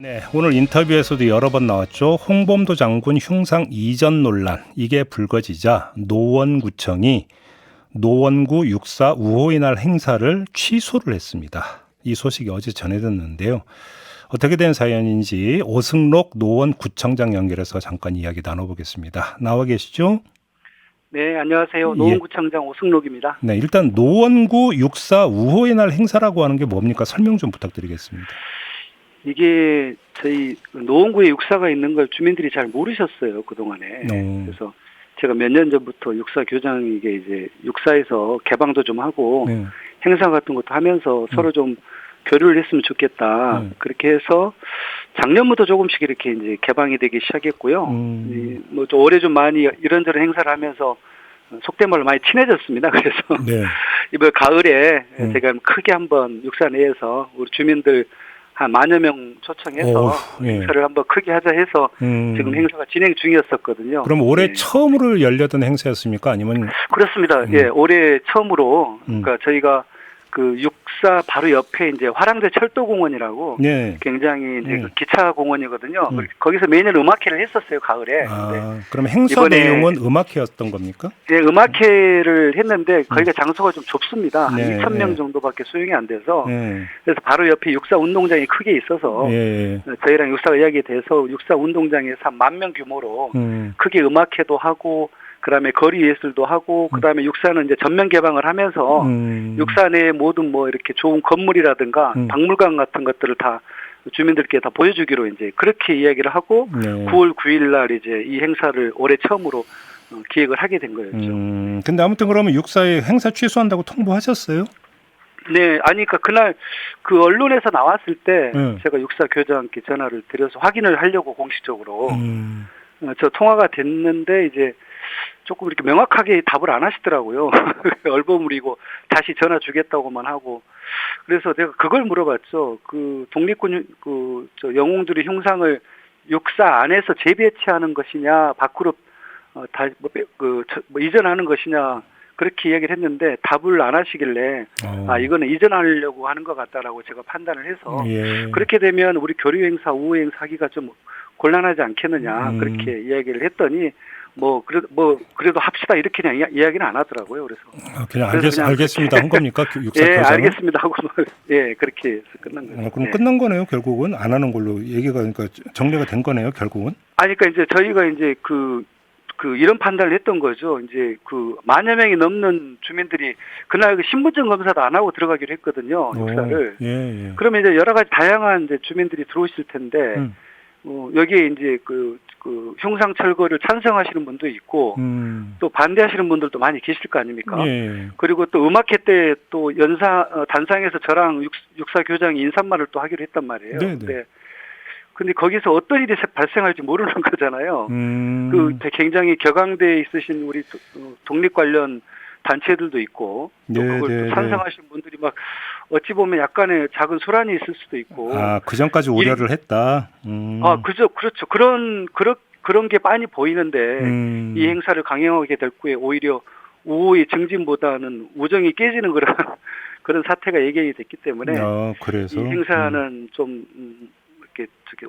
네, 오늘 인터뷰에서도 여러 번 나왔죠. 홍범도 장군 흉상 이전 논란 이게 불거지자 노원구청이 노원구 육사 우호의 날 행사를 취소를 했습니다. 이 소식이 어제 전해졌는데요. 어떻게 된 사연인지 오승록 노원구청장 연결해서 잠깐 이야기 나눠보겠습니다. 나와 계시죠? 네, 안녕하세요. 노원구청장 오승록입니다. 네, 일단 노원구 육사 우호의 날 행사라고 하는 게 뭡니까? 설명 좀 부탁드리겠습니다. 이게 저희 노원구에 육사가 있는 걸 주민들이 잘 모르셨어요, 그동안에. 그래서 제가 몇 년 전부터 육사 교장에게 이제 육사에서 개방도 좀 하고 행사 같은 것도 하면서 서로 좀 교류를 했으면 좋겠다. 그렇게 해서 작년부터 조금씩 이렇게 이제 개방이 되기 시작했고요. 뭐 좀 올해 좀 많이 이런저런 행사를 하면서 속된 말로 많이 친해졌습니다. 그래서 이번 가을에 제가 크게 한번 육사 내에서 우리 주민들 한 10,000여 명 초청해서 행사를 한번 크게 하자 해서 지금 행사가 진행 중이었었거든요. 그럼 올해 처음으로 열렸던 행사였습니까? 아니면? 그렇습니다. 예, 올해 처음으로 그러니까 저희가 그 육사 바로 옆에 이제 화랑대 철도공원이라고 굉장히 이제 그 기차 공원이거든요. 거기서 매년 음악회를 했었어요, 가을에. 그럼 행사 내용은 음악회였던 겁니까? 네, 음악회를 했는데 거기가 장소가 좀 좁습니다. 한 2,000명 정도밖에 수용이 안 돼서 그래서 바로 옆에 육사 운동장이 크게 있어서 저희랑 육사가 이야기돼서 육사 운동장에서 한 10,000명 규모로 크게 음악회도 하고 그다음에 거리 예술도 하고 그다음에 육사는 이제 전면 개방을 하면서 육사 내에 모든 뭐 이렇게 좋은 건물이라든가 박물관 같은 것들을 다 주민들께 다 보여주기로 이제 그렇게 이야기를 하고 9월 9일 날 이제 이 행사를 올해 처음으로 기획을 하게 된 거였죠. 근데 아무튼 그러면 육사에 행사 취소한다고 통보하셨어요? 네, 아니, 그러니까 그날 그 언론에서 나왔을 때 제가 육사 교장께 전화를 드려서 확인을 하려고 공식적으로 저 통화가 됐는데 이제 조금 이렇게 명확하게 답을 안 하시더라고요. 얼버무리고 다시 전화 주겠다고만 하고. 그래서 내가 그걸 물어봤죠. 그 독립군 저 영웅들의 흉상을 육사 안에서 재배치하는 것이냐, 밖으로 이전하는 것이냐, 그렇게 이야기를 했는데 답을 안 하시길래 이거는 이전하려고 하는 것 같다라고 제가 판단을 해서 그렇게 되면 우리 교류 행사, 우호 행사 하기가 좀 곤란하지 않겠느냐 그렇게 이야기를 했더니 그래도 합시다 이렇게 그냥 이야기는 안 하더라고요. 그래서 그냥 알겠습니다 한 겁니까? 육사 예, 교장은? 알겠습니다 하고 그렇게 해서 끝난 거예요. 그럼 끝난 거네요, 결국은 안 하는 걸로 얘기가 그러니까 정리가 된 거네요, 결국은. 그러니까 이제 저희가 이제 이런 판단을 했던 거죠. 이제 10,000여 명이 넘는 주민들이 그날 신분증 검사도 안 하고 들어가기로 했거든요, 육사를. 그러면 이제 여러 가지 다양한 이제 주민들이 들어오실 텐데. 여기에 이제 그 흉상 철거를 찬성하시는 분도 있고 또 반대하시는 분들도 많이 계실 거 아닙니까? 그리고 또 음악회 때 또 단상에서 저랑 육사 교장이 인사말을 또 하기로 했단 말이에요. 근데 거기서 어떤 일이 발생할지 모르는 거잖아요. 굉장히 격앙되어 있으신 우리 독립 관련 단체들도 있고 또 그걸 또 찬성하시는 분들이 막 어찌 보면 약간의 작은 소란이 있을 수도 있고. 그 전까지 우려를 했다. 그렇죠. 그런 게 많이 보이는데 이 행사를 강행하게 될 후에 오히려 우호의 증진보다는 우정이 깨지는 그런 사태가 예견이 됐기 때문에 그래서 이 행사는 좀 이렇게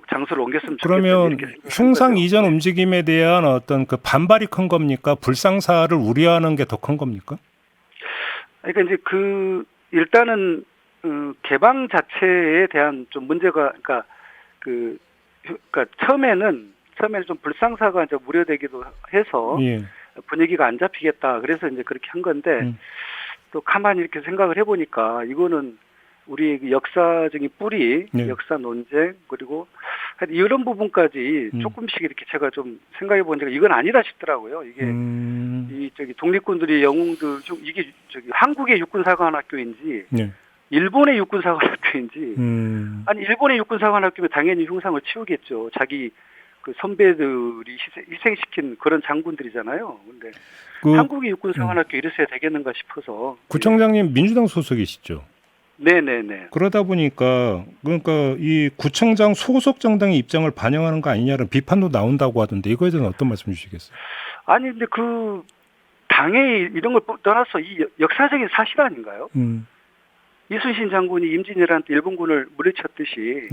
장소를 옮겼으면 좋겠다. 그러면 흉상 이전 움직임에 대한 어떤 그 반발이 큰 겁니까? 불상사를 우려하는 게 더 큰 겁니까? 그러니까 이제 일단은 개방 자체에 대한 좀 문제가 그러니까 처음에는 좀 불상사가 이제 우려되기도 해서 분위기가 안 잡히겠다. 그래서 이제 그렇게 한 건데 또 가만히 이렇게 생각을 해보니까 이거는 우리 역사적인 뿌리, 역사 논쟁 그리고 이런 부분까지 조금씩 이렇게 제가 좀 생각해 보니까 이건 아니다 싶더라고요. 이게 독립군들이 영웅들 이게 한국의 육군사관학교인지 일본의 육군사관학교인지 아니 일본의 육군사관학교면 당연히 흉상을 치우겠죠. 자기 그 선배들이 희생시킨 그런 장군들이잖아요. 근데 한국의 육군사관학교 이랬어야 되겠는가 싶어서. 구청장님 민주당 소속이시죠? 네네네. 그러다 보니까 그러니까 이 구청장 소속 정당의 입장을 반영하는 거 아니냐는 비판도 나온다고 하던데 이거에 대해서는 어떤 말씀 주시겠어요? 아니 근데 당의 이런 걸 떠나서 이 역사적인 사실 아닌가요? 이순신 장군이 임진왜란 때 일본군을 물리쳤듯이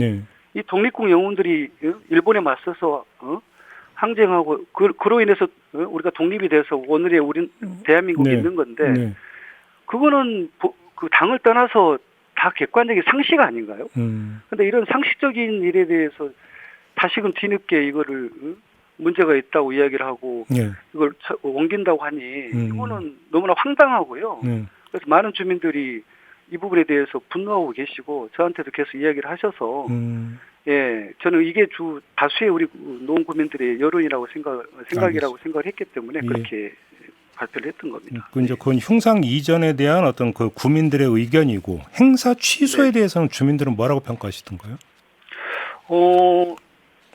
이 독립국 영웅들이 일본에 맞서서 항쟁하고 그로 인해서 우리가 독립이 돼서 오늘의 우리 대한민국이 네. 있는 건데 네. 그거는 그 당을 떠나서 다 객관적인 상식 아닌가요? 근데 이런 상식적인 일에 대해서 다시금 뒤늦게 이거를 문제가 있다고 이야기를 하고 네. 이걸 옮긴다고 하니 이거는 너무나 황당하고요. 그래서 많은 주민들이 이 부분에 대해서 분노하고 계시고 저한테도 계속 이야기를 하셔서 예, 저는 이게 다수의 우리 노원 구민들의 여론이라고 생각이라고 생각을 했기 때문에 예. 그렇게 발표를 했던 겁니다. 이제 그건 흉상 이전에 대한 어떤 그 구민들의 의견이고 행사 취소에 네. 대해서는 주민들은 뭐라고 평가하시던가요?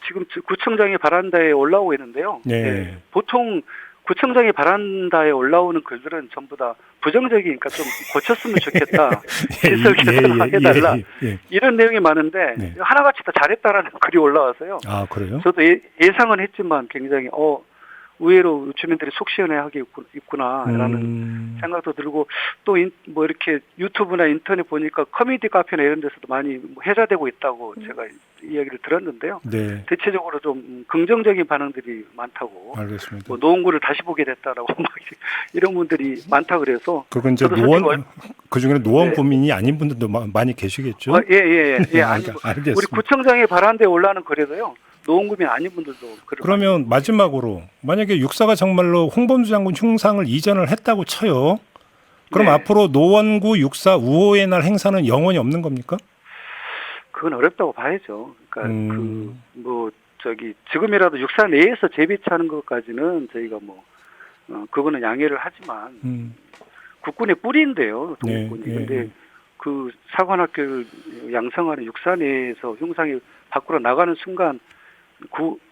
지금 구청장의 바란다에 올라오고 있는데요. 네. 네, 보통 구청장의 바란다에 올라오는 글들은 전부 다 부정적이니까 좀 고쳤으면 좋겠다. 시설 개선해달라. 이런 내용이 많구나. 네. 하나같이 다 잘했다라는 글이 올라와서요. 아, 그래요? 저도 예상은 했지만 굉장히 의외로 주민들이 속 시원해하게 있구나라는 생각도 들고 또 뭐 이렇게 유튜브나 인터넷 보니까 커뮤니티 카페나 이런 데서도 많이 회자되고 있다고 제가 이야기를 들었는데요. 네. 대체적으로 좀 긍정적인 반응들이 많다고. 알겠습니다. 뭐 노원구를 다시 보게 됐다라고 막 이런 분들이 많다 그래서. 그건 이제 그 중에 노원 구민이 아닌 분들도 많이 계시겠죠. 예. 아니, 알겠습니다. 우리 구청장의 바란다에 올라오는 글에도요. 노원구민 아닌 분들도. 그러면 마지막으로 만약에 육사가 정말로 홍범도 장군 흉상을 이전을 했다고 쳐요. 그럼 네. 앞으로 노원구 육사 우호의 날 행사는 영원히 없는 겁니까? 그건 어렵다고 봐야죠. 그러니까 지금이라도 육사 내에서 재배치하는 것까지는 저희가 그거는 양해를 하지만 국군의 뿌리인데요. 독립군이. 근데 그 사관학교를 양성하는 육사 내에서 흉상이 밖으로 나가는 순간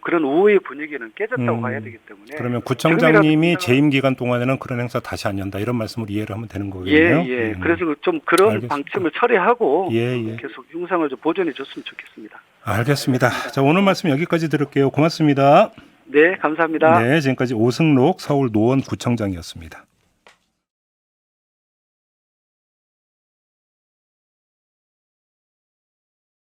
그런 우호의 분위기는 깨졌다고 봐야 되기 때문에. 그러면 구청장님이 재임 기간 동안에는 그런 행사 다시 안 연다 이런 말씀으로 이해를 하면 되는 거겠네요. 예. 그래서 좀 그런 알겠습니다. 방침을 철회하고 예. 계속 흉상을 좀 보존해 줬으면 좋겠습니다. 알겠습니다. 자, 오늘 말씀 여기까지 들을게요. 고맙습니다. 네, 감사합니다. 네, 지금까지 오승록 서울 노원구청장이었습니다.